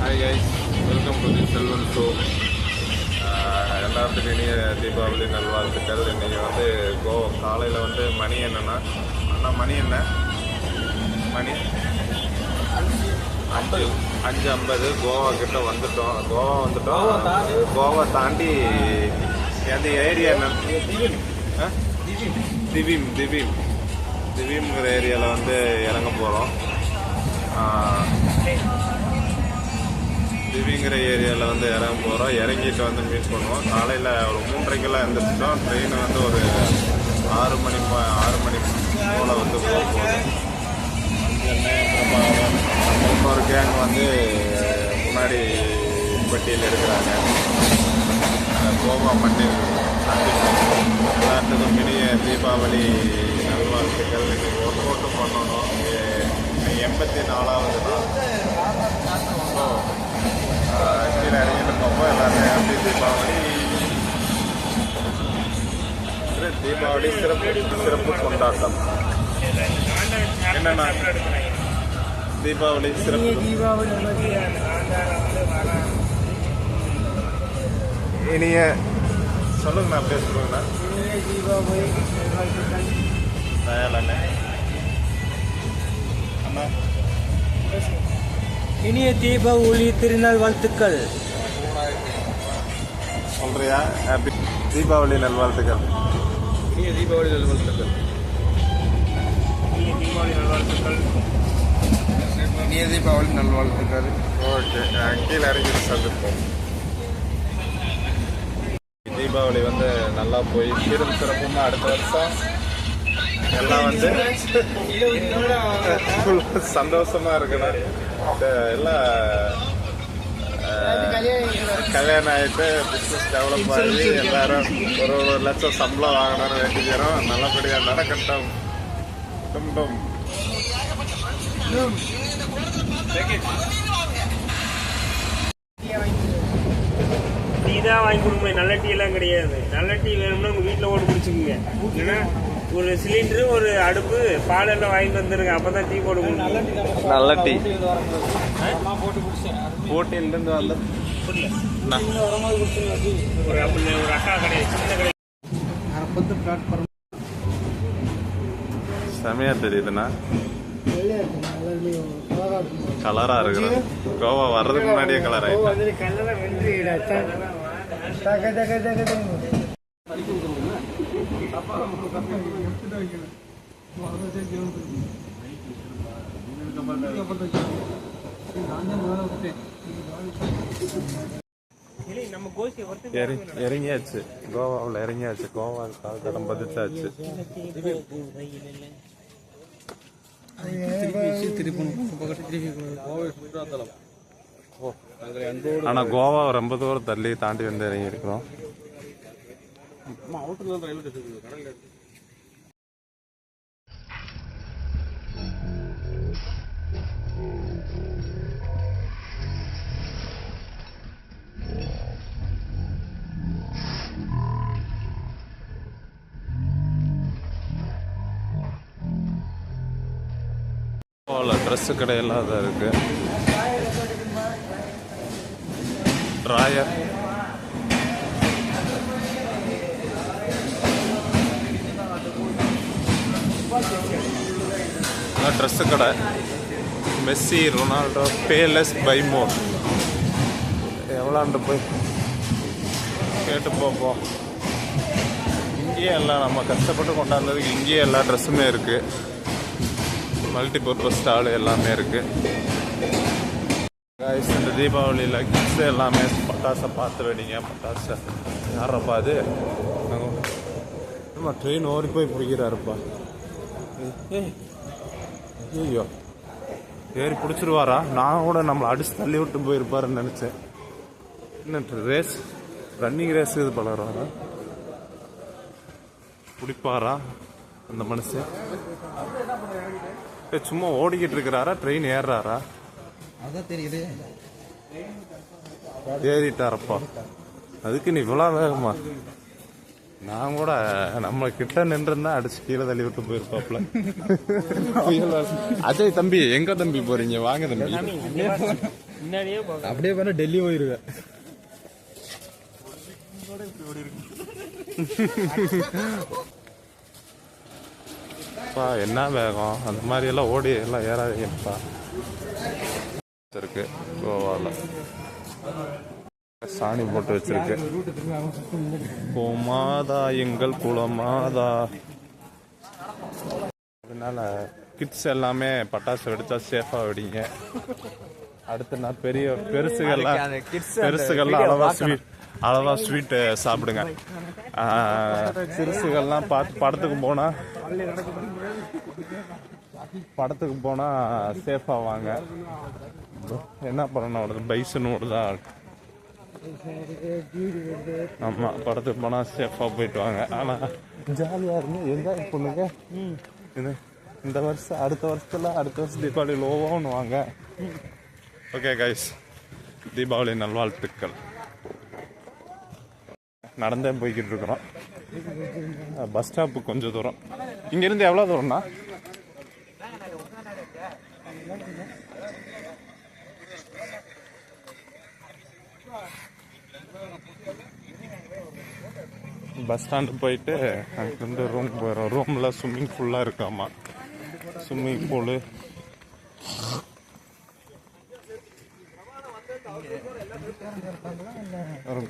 Hi guys, welcome to the Selvan show. எல்லாத்துக்கும் இனிய தீபாவளி நல்வாழ்த்துக்கள். இன்றைக்கி வந்து காலையில் வந்து மணி என்னென்னா, அண்ணா மணி என்ன மணி 5:50. கோவா கிட்ட வந்துட்டோம். கோவா தாண்டி எந்த ஏரியா என்ன, திவீம்ங்கிற ஏரியாவில் வந்து இறங்க போகிறோம். திவிங்கிற ஏரியாவில் வந்து இறங்க போகிறோம். இறங்கிட்டு வந்து மீட் பண்ணுவோம். காலையில் ஒரு 3:30 எழுந்திரிச்சிட்டோம். ட்ரெயின் வந்து ஒரு 6 மணி போல் வந்து போகுது. இன்னொரு கேங் வந்து முன்னாடி பெட்டியில் இருக்கிறாங்க. கோவா மண்ணில் எல்லாத்துக்கும் இனிய தீபாவளி நல்வாழ்த்துக்கள். இன்னைக்கு ஒர்க் பண்ணணும். 84வது நாள். கீழே இறங்கிட்டு போகும்போது எல்லாருமே ஹாப்பி தீபாவளி சிறப்பு கொண்டாட்டம். என்னன்னா தீபாவளி சிறப்பு இனிய சொல்லுங்கண்ணா, பேசுறேங்கண்ணா. தயாளண்ணே அண்ணா, இனிய தீபாவளி திருநாள் வாழ்த்துக்கள் சொல்றியா? ஹாப்பி தீபாவளி நல்வாழ்த்துக்கள். இனிய தீபாவளி நல்வாழ்த்துக்கள். இனிய தீபாவளி நல்வாழ்த்துக்கள். இனிய தீபாவளி நல்வாழ்த்துக்கள். ஓகே, கீழே இறங்கிட்டு சந்திப்போம். தீபாவளி வந்து நல்லா போய் சீரும் சிறப்புமா அடுத்த வருஷம் எல்லாம் வந்து சந்தோஷமா இருக்கணும். எல்லாம் கல்யாணம் ஆகிட்டு பிஸ்னஸ் டெவலப் ஆகி எல்லாரும் ஒரு லட்சம் சம்பளம் வாங்கணும்னு வேண்டிக்கிறோம். நல்லபடியாக நடக்கட்டும். குடும்பம் டீ தான் வாங்கி கொடுப்பேன். நல்ல டீ எல்லாம் கிடையாது. நல்ல டீ வேணும்னா உங்க வீட்டில் ஓட்டு குடிச்சுக்குங்க. ஏன்னா ஒரு சிலிண்டரு, ஒரு அடுப்பு, பாலெல்லாம் வாங்கிட்டு வந்துருங்க. அப்பதான் டீ போட முடியும். நல்ல டீ போட்டியிலிருந்து வந்து ஒரு அக்கா கடை, சின்ன கடை செமையா தெரியுதுண்ணா. கலரா இருக்கு. கோவா வர்றதுக்கு முன்னாடியே கலர் இறங்கியாச்சு. கோவாவில் இறங்கியாச்சு. கோவா கால்கடம் பதிச்சாச்சு. ஆனா கோவா ரொம்ப தூரம் தள்ளி தாண்டி வந்து இறங்கி இருக்கிறோம். ட்ரெஸ்ஸு கடையெல்லாம் தான் இருக்கு. ட்ராயர், ட்ரெஸ்ஸு கடை. மெஸ்ஸி, ரொனால்டோ, பேலஸ், பைமோர் எவ்வளோண்டு போய் கேட்டு போப்போம். இங்கேயே எல்லாம் நம்ம கஷ்டப்பட்டு கொண்டாடுறதுக்கு இங்கேயே எல்லா ட்ரெஸ்ஸுமே இருக்குது. மல்டிபர்பஸ் ஸ்டால் எல்லாமே இருக்குது. இந்த தீபாவளியில் கிட்ஸ் எல்லாமே பட்டாசை பார்த்து வெடிங்க. பட்டாசை யாரப்பா அது? நம்ம ட்ரெயின் ஓடி போய் பிடிக்கிறாருப்பா. ஐயோ, ஏறி பிடிச்சிருவாரா? நான் கூட நம்மளை அடிச்சு தள்ளி விட்டு போயிருப்பாருன்னு நினச்சேன். என்ன ரேஸ், ரன்னிங் ரேஸ் இது பழகிறாரா? பிடிப்பாரா அந்த மனுஷன்? சும்மா ஓடிக்கிட்டு இருக்கிறாரா? ட்ரெயின் ஏறாரா? அதான் தெரியுது. ஏறிட்டாரப்பா. அதுக்கு நீ இவ்வளோ வேகமா? நான் கூட நம்ம கிட்ட நின்றுருந்தா அடிச்சு கீழே தள்ளி விட்டு போயிருப்பாப்ல. அஜய் தம்பி, எங்க தம்பி போறீங்க? வாங்க தம்பி. முன்னாடியே போக அப்படியே பண்ண டெல்லி போயிருவேன். என்ன வேகம் அந்த மாதிரி எல்லாம் ஓடி எல்லாம் ஏறாதீங்கப்பா. இருக்கு கோவாவில் சாணி போட்டு வச்சிருக்கு. கோமாதா எங்கள் குலமாதா. அதனால கிட்ஸ் எல்லாமே பட்டாசு வெடிச்சா சேஃபா வெடிங்க. அடுத்த நாள் பெருசுகள்லாம் அளவா ஸ்வீட் சாப்பிடுங்க. சிறுசுகள்லாம் பார்த்து படத்துக்கு போனா சேஃபா வாங்க. என்ன பண்ணணும், பைசன் ஓடுதா? ஆமா, படத்துக்கு போனா சேஃபா போயிட்டு வாங்க. ஆனா ஜாலியா இருங்க, என்ஜாய் பண்ணுங்க. இந்த வருஷம் அடுத்த வருஷம் தீபாவளி லோவான்னு வாங்க. ஓகே கைஸ், தீபாவளி நல்வாழ்த்துக்கள். நடந்தே போய்கிட்டு இருக்கிறோம். பஸ் ஸ்டாப்பு கொஞ்சம் தூரம். இங்கிருந்து எவ்வளோ தூரம்னா? பஸ் ஸ்டாண்டு போயிட்டு அங்கிருந்து ரூம் போயிடும். ரூமில் ஸ்விம்மிங் ஃபுல்லாக இருக்காமா. Swimming pool,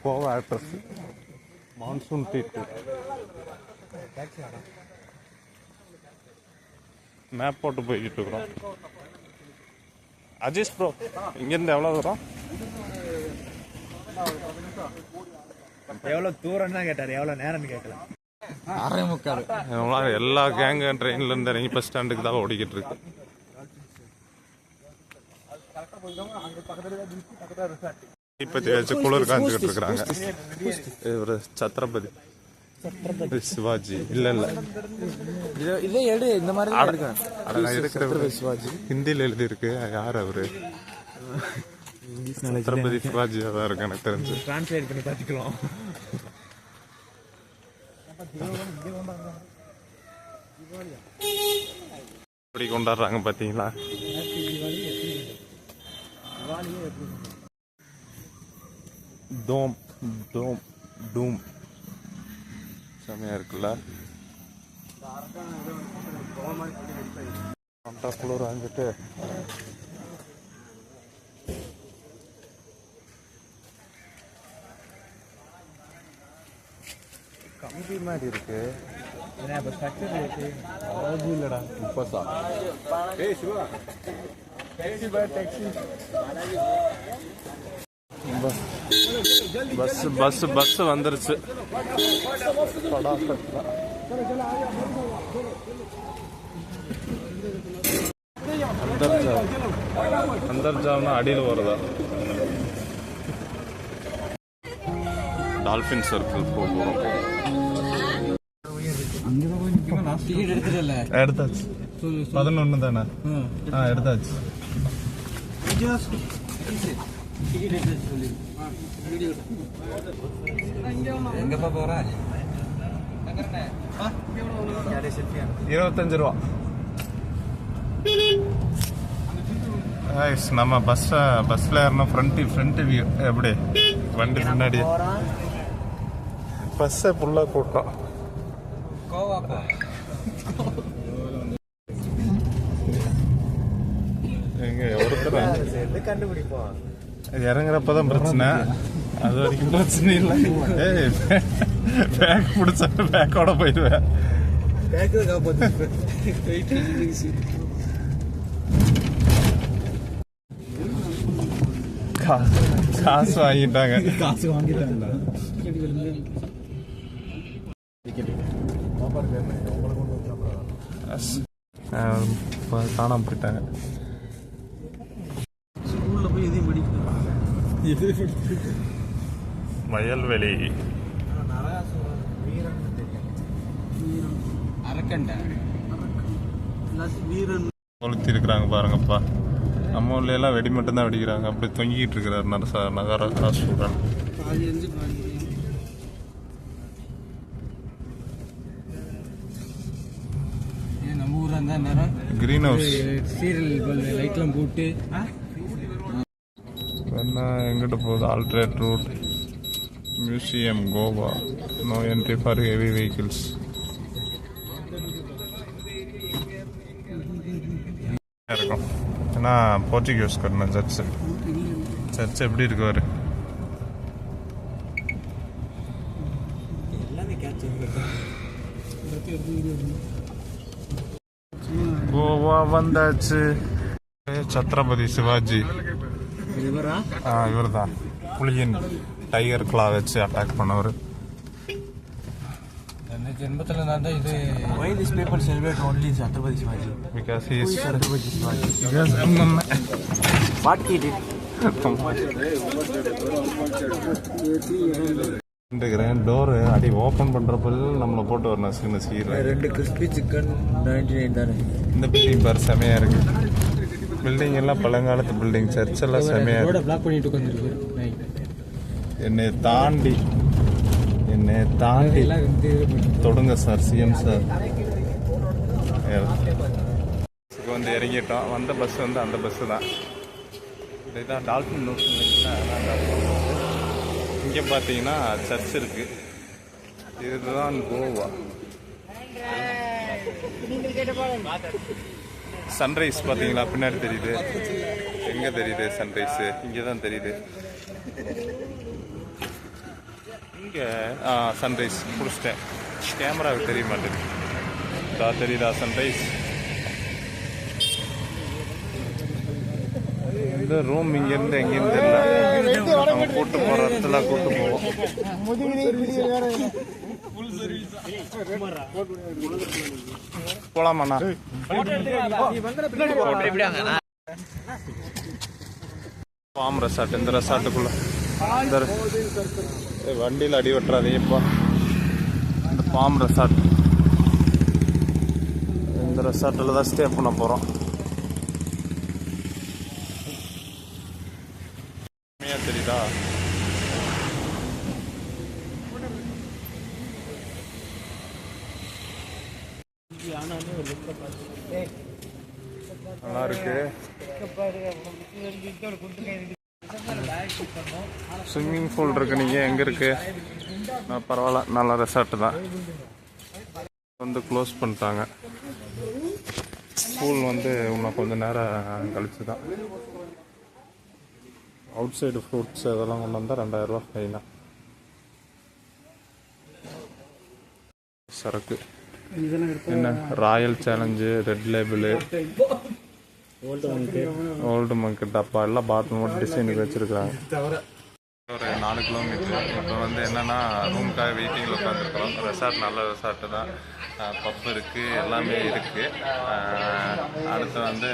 Goa address, monsoon treat. Map போட்டு போய்கிட்டு இருக்கிறோம். அஜீஷ் ப்ரோ, இங்கேருந்து எவ்வளோ தூரம்? எவ்வளோ தூரம் தான் கேட்டார், எவ்வளோ நேரம்னு கேட்கல. 6:45. எல்லா கேங்க ட்ரெயின்ல இருந்து இறங்கி பஸ் ஸ்டாண்டுக்கு தான் ஓடிக்கிட்டு இருக்கு. இப்பத்தி வச்சு குளிர் காஞ்சிக்கிட்டு இருக்கிறாங்க. இவர் சத்ரபதி சிவாஜி. இல்ல இதே எடு, இந்த மாதிரி இருக்கிற சிவாஜி ஹிந்தியில எழுதி இருக்கு. யார் அவரு? சத்ரபதி சிவாஜியா தான் இருக்கு எனக்கு தெரிஞ்சு. டிரான்ஸ்லேட் பண்ணி பார்த்துக்கலாம். எப்படி கொண்டாடுறாங்க பாத்தீங்களா? தோம் தோம் டூம் செமையா இருக்குல்ல. குளிர் வாங்கிட்டு கம்பி மாதிரி இருக்கு. இல்லடா 30. பஸ் வந்துருச்சு. அந்தர்ஜாவ்னா அடியில் வருதா? டால்பின் சர்க்கிள் போகிறோம். எடுத்தாச்சு. 11 தானே? எடுத்தாச்சு. எங்கப்பா போற? 25 ரூபா. நம்ம பஸ்ல ஏறணும். ஃப்ரண்ட் வியூ எப்படி? வண்டி முன்னாடி பஸ்ஸை ஃபுல்லாக கூட்டம். எங்க ஒருத்தர் கண்டுபிடிப்போம். இறங்குறப்பதான் பிரச்சனை, அது வரைக்கும் பிரச்சனை இல்லை. பேக் பிடிச்சா பேக்கோட போயிடுவேன். காசு வாங்கிட்டாங்க. காணாம போயிட்டாங்க. வயல்வெளி கொளுத்தி இருக்கிறாங்க பாருங்கப்பா. நம்ம ஊர்ல எல்லாம் வெடி மட்டும் தான் வெடிக்கிறாங்க. அப்படி தொங்கிட்டு இருக்கிறார் நகராசூரன். நம்ம ஊரா இருந்தா கிரீன் ஹவுஸ் சீரியல் லைட்லாம் போட்டு என்ன எங்கிட்ட போகுது? ஆல்ட்ரேட் route, museum, Goa, no entry for heavy vehicles. இருக்கும் ஏன்னா போர்ச்சுகீஸ் கட்டணும் சர்ச் எப்படி இருக்கு பாரு. கோவா வந்தாச்சு. சத்ரபதி சிவாஜி இவர் தான் புலியின் டைகர் கிளா வச்சு அட்டாக் பண்ணவர். ஜென்மத்தில் நான் தான் இது why this people celebrate only Chhatrapati Shivaji because he is Chhatrapati Shivaji because what he did இந்த கிராண்ட் டோர் அடி ஓபன் பண்றப்ப நம்மள போட்டு வரணும் சின்ன சீர். ரெண்டு கிறிஸ்பி சிக்கன் 99 தானே. இந்த பில்டிங் பார் செமையா இருக்கு. பில்டிங் எல்லாம் பழங்காலத்து பில்டிங். சர்ச் எல்லாம் செமையா இருக்கு. பிளாக் பண்ணிட்டு உட்கார்ந்திருக்கு. என்னை தாண்டி தொடுங்க சார், சிஎம் சார். வந்து இறங்கிட்டோம். வந்த பஸ் வந்து அந்த பஸ்ஸு தான். இதுதான் டால்ஃபின் நோஸ். இங்கே பார்த்தீங்கன்னா சர்ச் இருக்கு. இதுதான் கோவா. சன்ரைஸ் பார்த்தீங்களா? பின்னாடி தெரியுது. எங்கே தெரியுது சன்ரைஸு? இங்கே தான் தெரியுது. இங்கே சன்ரைஸ் பிடிச்சிட்டேன். கேமராவுக்கு தெரிய மாட்டேங்குது. தெரியுதா சன்ரைஸ்? இந்த ரூம் இங்கேருந்து எங்கேருந்து தெரியல. நம்ம கூட்டு போகிற இடத்துல கூட்டு போவோம். போலாமாண்ணா? Palm resort. இந்த ரெசார்ட்டுக்குள்ள இந்த வண்டியில் அடி வெட்டுறாதீங்கப்பா. இந்த பாம் ரெசார்ட், இந்த ரெசார்ட்டில் தான் ஸ்டே பண்ண போகிறோம். தெரியுதா? நல்லா இருக்கு. ஸ்விம்மிங் பூல் இருக்கு. நீங்கள் எங்கே இருக்கு? பரவாயில்ல, நல்ல ரெசார்ட் தான். வந்து க்ளோஸ் பண்ணிட்டாங்க. பூல் வந்து இன்னும் கொஞ்சம் நேரம் கழிச்சு தான். அவுட் சைடு ஃப்ரூட்ஸ் அதெல்லாம் கொண்டு வந்தால் 2000 ரூபா ஃபைனா. சரக்கு என்ன? Royal challenge, red label, old monk டப்பா எல்லாம் பாட்டில் மட்டும் டிசைனுக்கு வச்சுருக்காங்க. ஒரு 4 கிலோமீட்டர். இப்போ வந்து என்னென்னா ரூமுக்காக வெயிட்டிங்கில் உட்காந்துருக்கோம். ரெசார்ட் நல்ல ரெசார்ட்டு தான். பப் இருக்குது, எல்லாமே இருக்குது. அடுத்து வந்து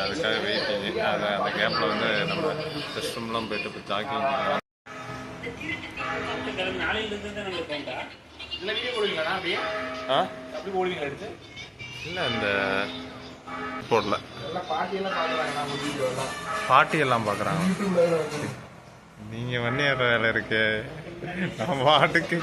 அதுக்காக வெயிட்டிங்கு. அது அந்த கேப்பில் வந்து நம்ம ரெஸ்ட் ரூம்லாம் போயிட்டு இப்போ ஜாக்கிங். இல்லை இந்த போடல. பாட்டியெல்லாம் பார்க்குறாங்க. நீங்கள் வன்னியார் வேலை இருக்கு. நான் பாட்டுக்கு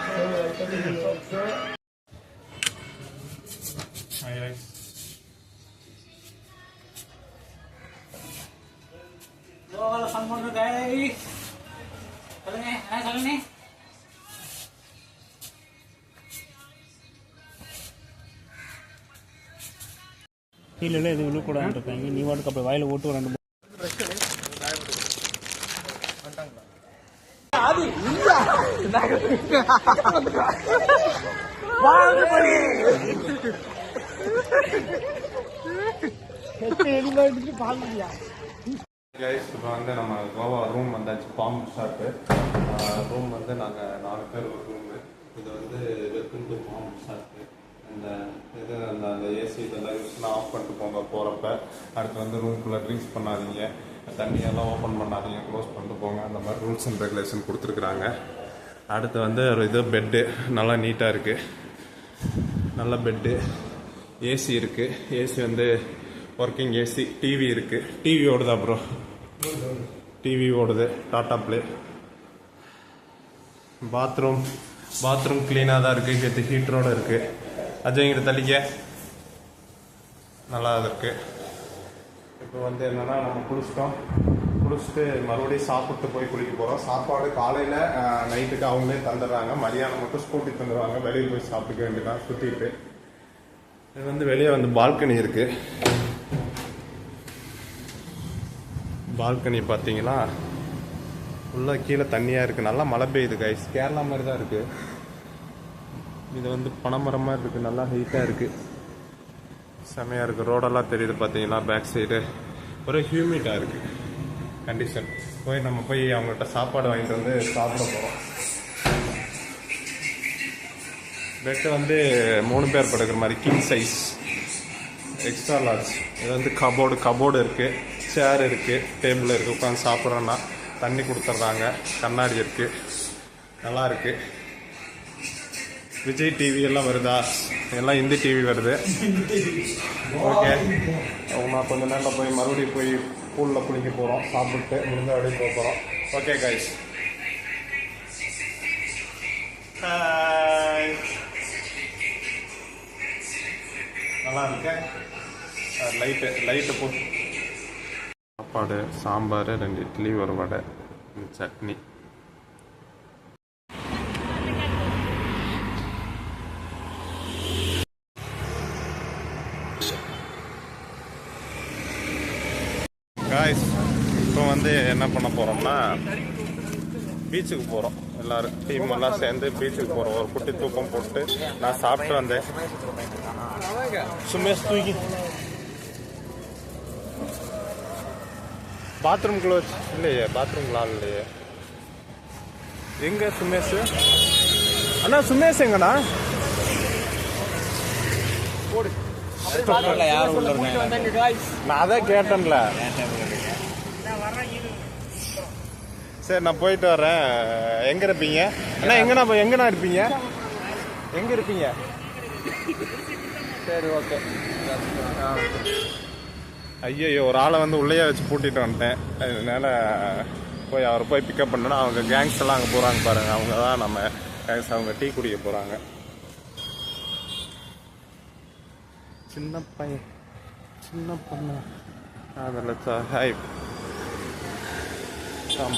கீழே எதுவும் விழுக்கூடாதுன்னு இருக்காங்க. நீ வாட்டுக்கு அப்படி வாயில் ஓட்டு 2 இப்போ வந்து நம்ம கோவா ரூம் வந்தாச்சு. பாம் ரிசார்ட்டு ரூம் வந்து நாங்கள் 4 பேர் ஒரு ரூமு. இது வந்து வெல்கம் டு பாம் ரிசார்ட்டு. இந்த இது அந்த ஏசி இதெல்லாம் யூஸ்லாம் ஆஃப் பண்ணிட்டு போங்க போகிறப்ப. அடுத்து வந்து ரூம்குள்ளே ட்ரிங்க்ஸ் பண்ணாதீங்க, தண்ணியெல்லாம் ஓப்பன் பண்ணாதீங்க, க்ளோஸ் பண்ணிட்டு போங்க. அந்த மாதிரி ரூல்ஸ் அண்ட் ரெகுலேஷன் கொடுத்துருக்குறாங்க. அடுத்து வந்து ஒரு இது பெட்டு நல்லா நீட்டாக இருக்குது. நல்ல பெட்டு, ஏசி இருக்குது. ஏசி வந்து ஒர்க்கிங் ஏசி. டிவி இருக்குது. டிவி ஓடுதா ப்ரோ? டிவி ஓடுது. டாடா ப்ளே. பாத்ரூம் க்ளீனாக தான் இருக்குது. இது ஹீட்டரோடு இருக்குது. அஜய்ங்கிட்ட தள்ளிக்க நல்லா இருக்குது. இப்போ வந்து என்னென்னா நம்ம குளிச்சிட்டோம். முடிச்சுட்டு மறுபடியும் சாப்பிட்டு போய் குளிக்க போகிறோம். சாப்பாடு காலையில் நைட்டுக்கு அவங்களே தந்துடுறாங்க. மதியானம் மட்டும் ஸ்கூட்டி தந்துடுவாங்க. வெளியில் போய் சாப்பிட்டுக்க வேண்டியதான் சுற்றிட்டு. இது வந்து வெளியே வந்து பால்கனி இருக்குது. பால்கனி பார்த்தீங்களா ஃபுல்லாக கீழே தண்ணியாக இருக்குது. நல்லா மழை பெய்யுது கைஸ். கேரளா மாதிரி தான் இருக்குது. இது வந்து பனைமரம் மாதிரி இருக்குது. நல்லா ஹீட்டாக இருக்குது. செமையாக இருக்குது. ரோடெல்லாம் தெரியுது பார்த்தீங்களா. பேக் சைடு ஒரே ஹியூமிட்டாக இருக்குது கண்டிஷன். நம்ம போய் அவங்கள்ட்ட சாப்பாடு வாங்கிட்டு வந்து சாப்பிட போகிறோம். பெட்டு வந்து 3 பேர் படுக்கிற மாதிரி கிங் சைஸ் எக்ஸ்ட்ரா லார்ஜ். இது வந்து கபோர்டு இருக்குது, சேர் இருக்குது, டேபிள் இருக்குது. உட்காந்து சாப்பிட்றோன்னா தண்ணி கொடுத்துட்றாங்க. கண்ணாடி இருக்குது. நல்லா இருக்குது. விஜய் டிவி எல்லாம் வருதா? எல்லாம் ஹிந்தி டிவி வருது. ஓகே, நான் கொஞ்ச நேரம் போய் மறுபடியும் போய் பூலில் குளிக்க போகிறோம். சாப்பிட்டு முடிஞ்ச அப்படியே போக போகிறோம். Okay guys. நல்லா இருக்கு. லைட்டு போ. சாப்பாடு, சாம்பார், 2 இட்லி, 1 வடை, சட்னி. காய்ஸ், இப்போ வந்து என்ன பண்ண போகிறோம்னா பீச்சுக்கு போகிறோம். எல்லோரும் டீம் எல்லாம் சேர்ந்து பீச்சுக்கு போகிறோம். ஒரு குட்டி தூக்கம் போட்டு நான் சாப்பிட்டு வந்தேன். சுமேஷ் தூக்கி பாத்ரூம்குள்ள வச்சு இல்லையே. பாத்ரூம்குள்ள இல்லையே. எங்க சுமேஷ்? அண்ணா சுமேஷ் எங்கண்ணா? நான் அதான் கேட்டேன்ல. சரி, நான் போயிட்டு வரேன். எங்க இருப்பீங்க அண்ணா? எங்கண்ணா இருப்பீங்க? எங்க இருப்பீங்க? சரி, ஓகே. ஐயோ, ஒரு ஆளை வந்து உள்ளேயே வச்சு பூட்டிட்டு வந்துட்டேன். அதனால அவரை போய் பிக்கப் பண்ணணும். அவங்க கேங்ஸ் எல்லாம் அங்கே போகிறாங்க பாருங்க. அவங்க தான் நம்ம கேங்ஸ். அவங்க டீ குடிக்க போகிறாங்க. சின்ன பையன், சின்ன பொண்ணு. அதில் ஹாய்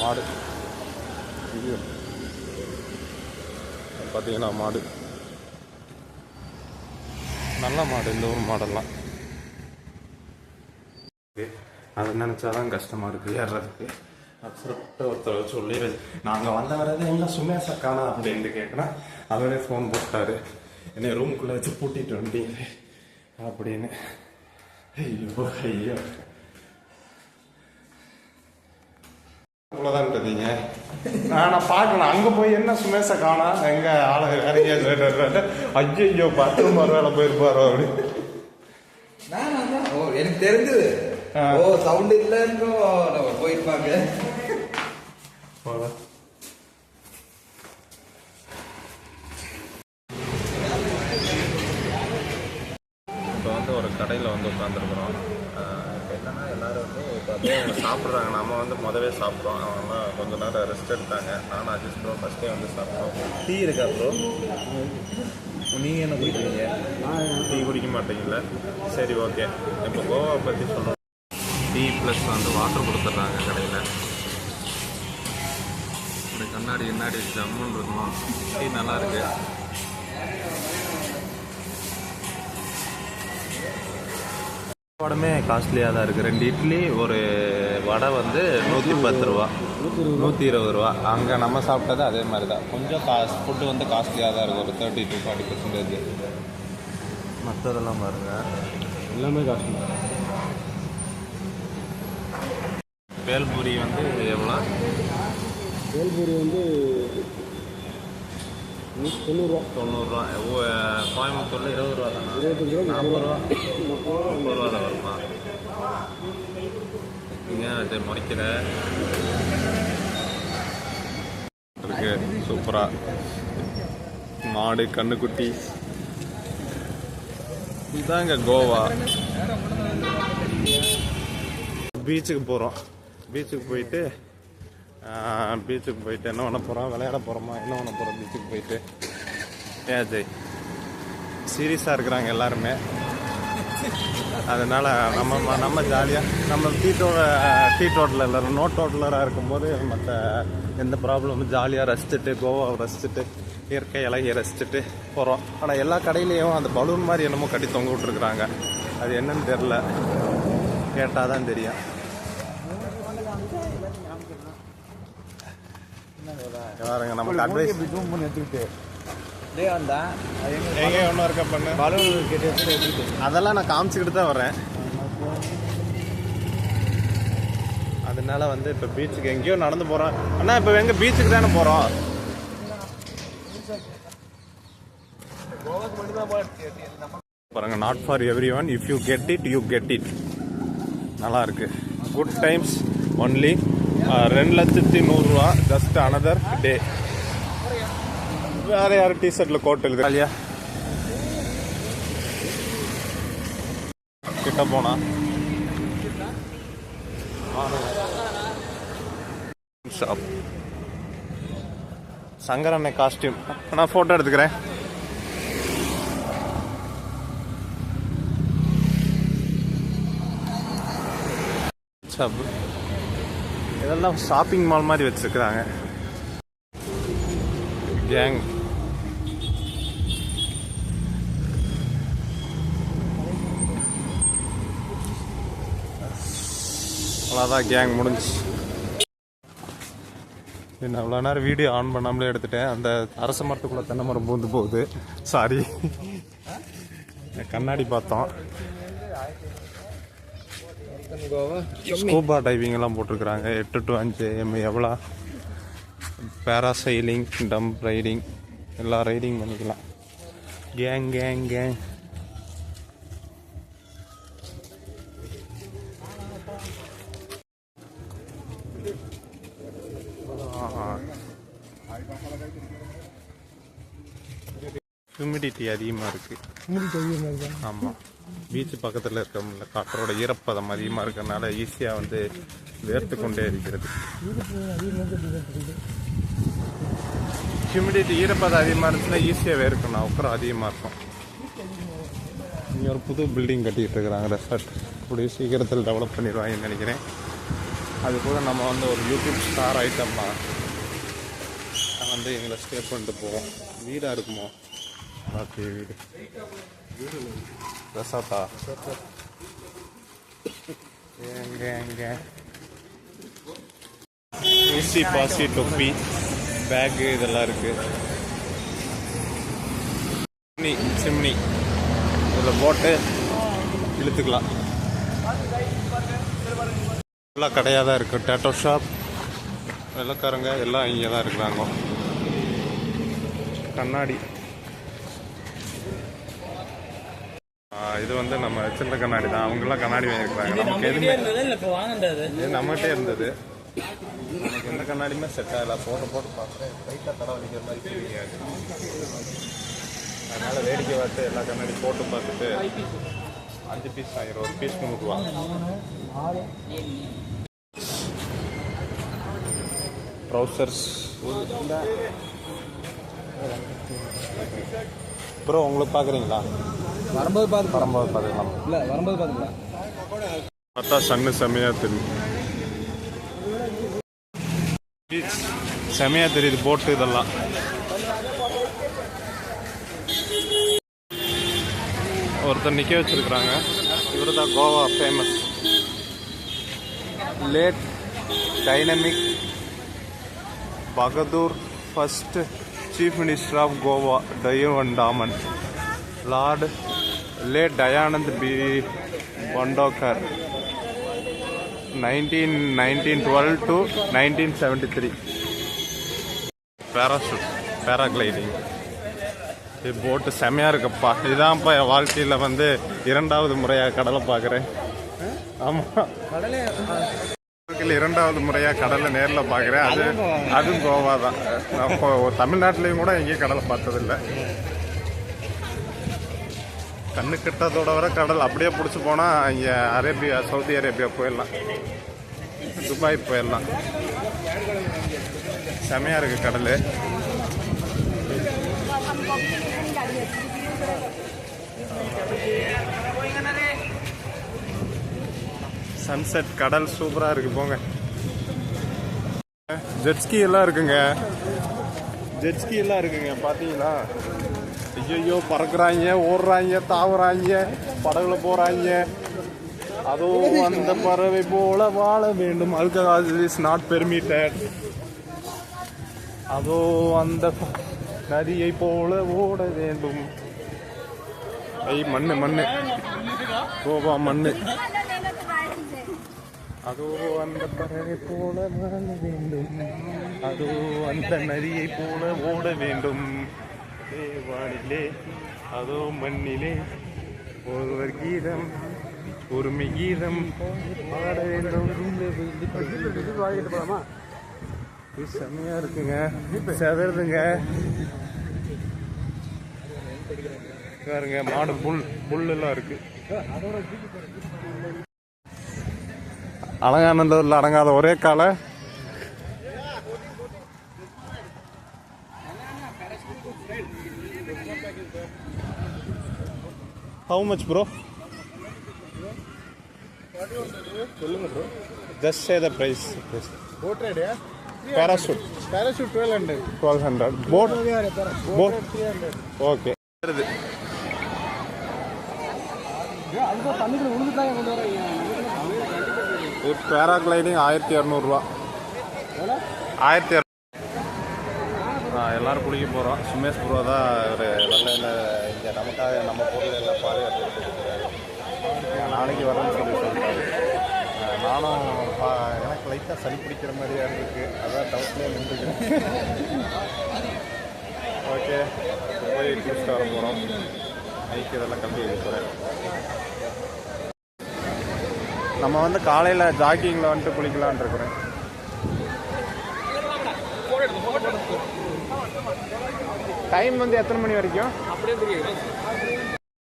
மாடு. ஐயோ, பார்த்தீங்கன்னா மாடு நல்ல மாடு. இந்த ஊர் மாடெல்லாம் அதை நினச்சாதான் கஷ்டமாக இருக்குது ஏறுறதுக்கு. அப்புறம் ஒருத்தர் சொல்லி நாங்கள் வந்த வரது எல்லாம் சுமேஷா காணா அப்படின்ட்டு கேட்குறேன். அவரே ஃபோன் போட்டார், என்னை ரூமுக்குள்ளே வச்சு பூட்டிட்டு வந்துட்டீங்க அப்படின்னு. ஐயோ அவ்வளோதான்ட்டீங்க. நான் பார்க்கலாம். அங்கே போய் என்ன சுமேஷை காணா, எங்க ஆளை வேற எங்கேயாவது. ஐயோ, 10 வேலை போயிருப்பாரோ அப்படி. எனக்கு தெரிஞ்சது சவுண்ட் இல்லைன்னு போயிருப்பாங்க. இப்போ வந்து ஒரு கடையில் வந்து உட்காந்துருக்குறோம். இப்போ என்னன்னா எல்லாரும் வந்து இப்போ அப்படியே அவங்க சாப்பிட்றாங்க. நம்ம வந்து முதவே சாப்பிட்றோம். அவங்களாம் கொஞ்சம் நேரம் ரெஸ்ட் எடுத்தாங்க. நானும் அட்ஜஸ்ட் ப்ரோ ஃபஸ்ட்டே வந்து சாப்பிட்றோம். டீ இருக்கா ப்ரோ? நீங்கள் என்ன குடிக்கிறீங்க? டீ குடிக்க மாட்டீங்களா? சரி, ஓகே. இப்போ கோவா பற்றி சொல்கிறோம். டீ ப்ளஸ் வந்து வாட்டர் கொடுத்துட்றாங்க கடையில். இப்படி கண்ணாடி ஜம்முன்னு இருக்கணும். டீ நல்லா இருக்கு. சாப்பாடுமே காஸ்ட்லியாக தான் இருக்குது. 2 இட்லி, 1 வடை வந்து 110 ரூபா, 120 ரூபா. அங்கே நம்ம சாப்பிட்டது அதே மாதிரி தான். கொஞ்சம் ஃபுட்டு வந்து காஸ்ட்லியாக தான் இருக்குது. ஒரு 30 to 40%. மற்றதெல்லாம் பாருங்கள், எல்லாமே காஸ்ட்லி. பேல்பூரி வந்து எவ்வளோ? பேல்பூரி வந்து 90 ரூபா. கோயம்புத்தூரில் 20 ரூபா தானே? 40 ரூபா, 30 ரூபா தான் வருமா? இது முடிக்கிற இருக்கு. சூப்பராக மாடு, கண்ணுக்குட்டி. இதுதாங்க கோவா. பீச்சுக்கு போகிறோம். பீச்சுக்கு போயிட்டு என்ன பண்ண போகிறோம்? விளையாட போகிறோமா? என்ன பண்ண போகிறோம்? பீச்சுக்கு போயிட்டு ஜெய் சீரியஸாக இருக்கிறாங்க எல்லாருமே. அதனால் நம்ம ஜாலியாக நம்ம டீ டோட்டலில் நோ டோட்டலராக இருக்கும்போது மற்ற எந்த ப்ராப்ளமும் ஜாலியாக ரசிச்சுட்டு கோவாவை ரசிச்சுட்டு இயற்கை இலையை ரசிச்சுட்டு போகிறோம். ஆனால் எல்லா கடையிலையும் அந்த பலூன் மாதிரி என்னமோ கட்டி தொங்க விட்டுருக்குறாங்க. அது என்னன்னு தெரில, கேட்டால் தான் தெரியும். பாருங்க நமக்கு அட்வைஸ் எங்கே ஒன்றும் இருக்க பண்ணு அதெல்லாம் நான் காமிச்சிக்கிட்டு தான் வரேன். அதனால வந்து இப்போ பீச்சுக்கு எங்கேயோ நடந்து போகிறோம். அண்ணா இப்போ எங்கே பீச்சுக்கு தானே போகிறோம். பாருங்க, not for every one, if you get it you get it. நல்லா இருக்கு. Good times only. 2,100,000 just another day. வேற யாரும் டிஷர்ட்ல கோட் எழுது இல்லையா? கிட்ட போனா ஷாப் சங்கரண்ணே காஸ்டியூம். நான் போட்டோ எடுத்துக்கிறேன். இதெல்லாம் ஷாப்பிங் மால் மாதிரி வச்சிருக்கிறாங்க. கேங் அவ்வளோதான், கேங் முடிஞ்சு. நான் அவ்வளோ நேரம் வீடியோ ஆன் பண்ணாமலே எடுத்துட்டேன். அந்த அரச மரத்துக்குள்ளே தென்னை மரம் பூந்து போகுது. சாரி, கண்ணாடி பார்த்தோம். ஸ்கூபா டைவிங் எல்லாம் போட்டிருக்கிறாங்க. 8 to 5 AM எவ்வளோ. பேராசைலிங், டம்ப் ரைடிங், எல்லா ரைடிங் பண்ணிக்கலாம். Gang gang gang. ஹியூமிடிட்டி அதிகமாக இருக்குது. ஆமாம், பீச்சு பக்கத்தில் இருக்கிற காற்றோட ஈரப்பதம் அதிகமாக இருக்கிறதுனால ஈஸியாக வந்து வேர்த்து கொண்டே இருக்கிறது. ஹியூமிடிட்டி ஈரப்பதம் அதிகமாக இருந்துச்சுன்னா ஈஸியாக வேர்க்கணும், அப்புறம் அதிகமாக இருக்கும். இங்கே ஒரு புது பில்டிங் கட்டிகிட்டு இருக்கிறாங்க. ரெசார்ட் கூடிய சீக்கிரத்தில் டெவலப் பண்ணிடுவாங்கன்னு நினைக்கிறேன். அது கூட நம்ம வந்து ஒரு யூடியூப் ஸ்டார் ஐட்டம்னா வந்து எங்களை ஸ்டே பண்ணிட்டு போவோம். வீடாக இருக்குமோ? ஓகே, வீடு ரெசார்ட்டா? எங்க ஊசி பாசி தொப்பி பேக்கு இதெல்லாம் இருக்கு. சிம்னி இதில் போட்டு இழுத்துக்கலாம். எல்லாம் கடையாக தான் இருக்குது. டேட்டோ ஷாப், வெள்ளக்காரங்க எல்லாம் இங்கே தான் இருக்கிறாங்க. கண்ணாடி இது வந்து நம்ம சின்ன கண்ணாடி தான். அவங்கெல்லாம் கண்ணாடி வாங்கியிருக்கிறாங்க. நமக்கு எதுவுமே நம்மகிட்டே இருந்தது. நமக்கு எந்த கண்ணாடியுமே செட் ஆகலை. போட்டு பார்க்குறேன், லைட்டாக தலை வலிக்கிற மாதிரி தெரியாது. அதனால் வேடிக்கை பார்த்து எல்லா கண்ணாடி போட்டு பார்த்துட்டு 5 பீஸ் ஆகிரும். ஒரு பீஸ் 3 ரூபா. ட்ரௌசர்ஸ் ப்ரோ, உங்களுக்கு பார்க்குறீங்களா? வரும்போது பார்த்துக்கலாம். இல்லை, வரும்போது பார்த்துக்கலாம். பார்த்தா சன்னு செம்மையாக தெரியும். செம்மையாக தெரியுது போட்டு இதெல்லாம். ஒருத்தர் நிற்க வச்சிருக்கிறாங்க. இவர் தான் Goa famous late dynamic Bahadur first chief minister of Goa டயவண்டாமன் lord late Dayanand B Bandodkar 1912 to 1973. Paragliding போட்டு செம்மையாக இருக்குப்பா. இதுதான்ப்பா என் வாழ்க்கையில் வந்து 2வது முறையாக கடலை பார்க்குறேன். ஆமாம், வாழ்க்கையில் 2வது முறையாக கடலை நேரில் பார்க்குறேன். அதுவும் கோவா தான். நான் தமிழ்நாட்டிலையும் கூட எங்கேயும் கடலை பார்த்ததில்லை. கண்ணு கிட்டதோட வர கடல் அப்படியே பிடிச்சி போனால் இங்கே அரேபியா, சவுதி அரேபியா போயிடலாம், துபாய் போயிடலாம். செமையாக இருக்குது கடல். சன்செட் கடல் சூப்பரா இருக்கு போங்க. ஜெட்ஸ்கி எல்லாம் இருக்குங்க. ஜெட்ஸ்கி எல்லாம் இருக்குங்க பாத்தீங்களா? ஐயோ பறக்குறாங்க, ஓடுறாங்க, தாவுறாங்க, படகுல போறாங்க. அதோ அந்த பறவை போல வாழ வேண்டும். Alcohol is not permitted. அதோ அந்த நதியை போல ஓட வேண்டும். மண்ணு மண்ணு கோவா மண்ணு. அதோ அந்த பறவை போல வாழ வேண்டும். அதோ அந்த நதியை போல ஓட வேண்டும். வானிலே அதோ மண்ணிலே ஒருவர் கீதம் ஒருமை கீதம் பாட வேண்டும். செம்மையா இருக்குங்க. செதறதுங்க பாருங்க. மாடு புல்லெல்லாம் இருக்கு. அலங்காநல்லூர்ல அடங்காத ஒரே காலை. How much bro? சொல்லுங்க bro. Just say the price. Boat ride, yeah? Parachute. Parachute 1200. 1200. Boat? Boat? 300. Okay. Paragliding 1200 ரூபா. 1200. எல்லாரும் குளிக்க போகிறோம். சுமேஷ் ப்ரோ தான் ஒரு வெள்ளையில் இங்கே நமக்காக நம்ம பொருள் எல்லாம் பாதுகாத்து. நாளைக்கு வரேன்னு சொல்லிட்டாரு. நானும் எனக்கு லைட்டாக சளி பிடிக்கிற மாதிரியா இருக்கு. அதான் டவுட்லேயே நின்றுக்கிறேன். ஓகே போய் குளிச்சுட்டு வர போகிறோம். நைக்கு இதெல்லாம் கம்பி வைக்க போகிறேன். நம்ம வந்து காலையில் ஜாக்கிங்கில் வந்துட்டு குளிக்கலான் இருக்கிறேன். டைம் வந்து எத்தனை மணி வரைக்கும்?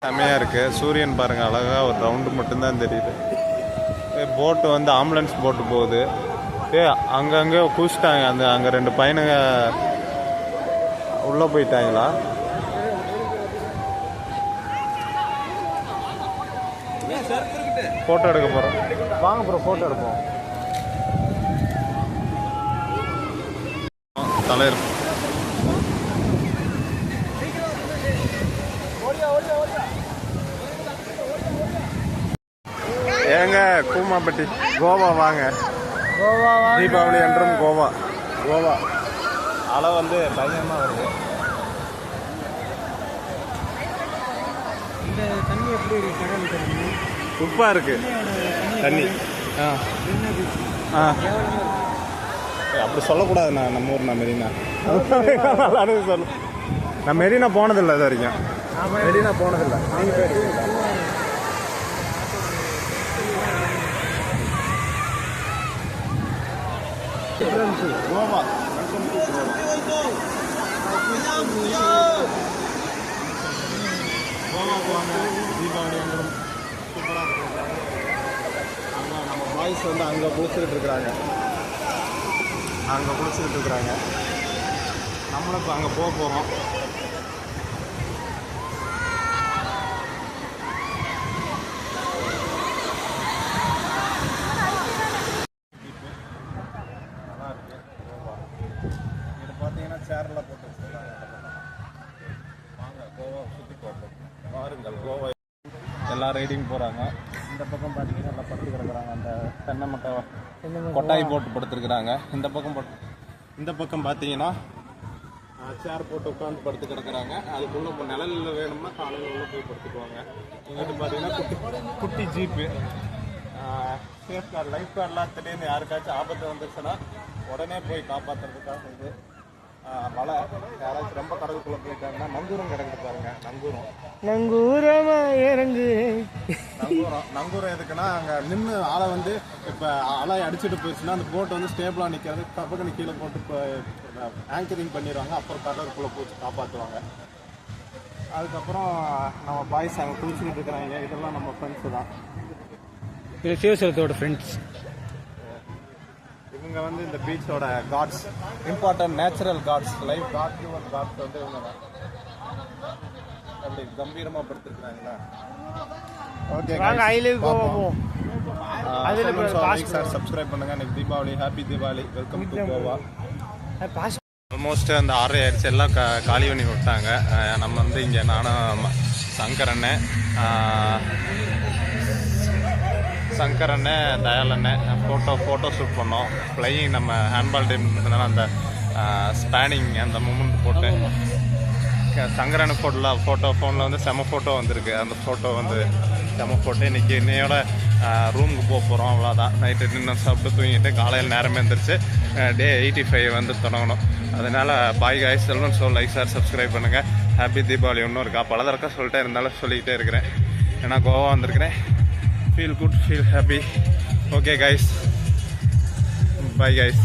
செம்மையாக இருக்குது. சூரியன் பாருங்கள் அழகாக ஒரு ரவுண்டு மட்டும்தான் தெரியுது. போட்டு வந்து ஆம்புலன்ஸ் போட்டு போகுது. அங்கங்கே குளிச்சிட்டாங்க. அங்கே 2 பையனுங்க உள்ளே போயிட்டாங்களா? ஃபோட்டோ எடுக்க போகிறோம். வாங்க ப்ரோ ஃபோட்டோ எடுப்போம். தலைவர் ஏங்க கூமாப்பட்டி கோவா வாங்க. தீபாவளி என்றும் கோவா. அலை வந்து பயங்கரமாக வருது. இந்த தண்ணி எப்படி இருக்கு? உப்பாக இருக்கு தண்ணி. அப்படி சொல்லக்கூடாதுண்ணா. நம்ம ஊர் மெரினா நல்லா சொல்ல. நான் மெரினா போனதில்லை இது வரைக்கும். மெரினா போனதில்லை. நீங்கள் போயிருக்கீங்களா? கோவா போவாங்க. தீபாவளி வந்துடும். சூப்பராக இருக்கும். அங்கே நம்ம பாய்ஸ் வந்து அங்கே குளிச்சுக்கிட்டு இருக்கிறாங்க. நம்மளும் இப்போ அங்கே போக போகிறோம். நல்லா இருக்கு கோவா. இது பார்த்தீங்கன்னா சேர்லாம் போட்டு வச்சுருக்காங்க. வாங்க கோவா சுற்றி பார்ப்போம். பாருங்கள் கோவா எல்லாம் ரைடிங் போகிறாங்க. இந்த பக்கம் பார்த்தீங்கன்னா எல்லாம் படுத்து கிடக்குறாங்க. அந்த தென்னை மட்டை கொட்டாய் போட்டு படுத்துருக்குறாங்க. இந்த பக்கம் பார்த்தீங்கன்னா சேர் போட்டு உட்காந்து படுத்து கிடக்குறாங்க. அதுக்குள்ளே நிழலில் வேணும்னா காலையில் உள்ள போய் படுத்துக்குவாங்க. இங்கிட்டு பார்த்தீங்கன்னா குட்டி ஜீப்பு. சேஃப் கார்டு லைஃப் கார்டெலாம் திடீர்னு யாருக்காச்சும் ஆபத்து வந்துருச்சுன்னா உடனே போய் காப்பாற்றுறதுக்காக இது மழை. யாராச்சும் ரொம்ப கடலுக்குள்ளே போயிட்டாங்கன்னா நங்கூரம் கிடக்குது பாருங்க. நங்கூரம் எதுக்குன்னா அங்கே நின்று ஆளை வந்து இப்போ அலை அடிச்சுட்டு போயிடுச்சுன்னா அந்த போட்டை வந்து ஸ்டேபிளாக நிற்காது. கப்பக்கணி கீழே போட்டு இப்போ ஆங்கரிங் பண்ணிடுவாங்க. அப்புறம் கடலுக்குள்ளே போச்சு காப்பாற்றுவாங்க. அதுக்கப்புறம் நம்ம பாய்ஸ் அங்கே குளிச்சுக்கிட்டு இருக்கிறாங்க. இதெல்லாம் நம்ம ஃப்ரெண்ட்ஸு தான். இது சிவசலத்தோட ஃப்ரெண்ட்ஸ். இவங்க வந்து இந்த பீச்சோட guards, important natural guards, lifeguard your guards வந்து இவங்க தான். அப்படி கம்பீரமாக படுத்துருக்குறாங்களா? Okay, I love Goa. Like sir subscribe பண்ணுங்க. இன்னைக்கு Deepavali. Happy Deepavali. Welcome to Goa. Almost அந்த 6 ஆயிடுச்சு. எல்லாம் காலி பண்ணி விட்டாங்க. நம்ம வந்து இங்கே நானும் சங்கரண்ணே தயாலண்ணே ஃபோட்டோ ஷூட் பண்ணோம். ஃப்ளையிங் நம்ம ஹேண்ட்பால் டீம் இருந்ததுனால அந்த ஸ்பேனிங் அந்த மூமெண்ட் போட்டு சங்கரண்ண ஃபோனில் வந்து செம ஃபோட்டோ வந்திருக்கு. அந்த ஃபோட்டோ வந்து செம ஃபோட்டோ. இன்றைக்கி இன்னையோட ரூமுக்கு போக போகிறோம். அவ்வளோதான். நைட்டு டின்னர் சாப்பிட்டு தூங்கிட்டு காலையில் நேரமே எழுந்திரிச்சு டே 85 வந்து தொடங்கணும். அதனால் பாய் காய்ஸ் சொல்லணும். ஸோ லைக் சார் சப்ஸ்கிரைப் பண்ணுங்கள். ஹாப்பி தீபாவளி. ஒன்றும் இருக்கா பல தடவை சொல்லிட்டே இருந்தாலும் சொல்லிக்கிட்டே இருக்கிறேன். ஏன்னா கோவா வந்திருக்கிறேன். Feel good, feel happy. Okay guys, bye guys.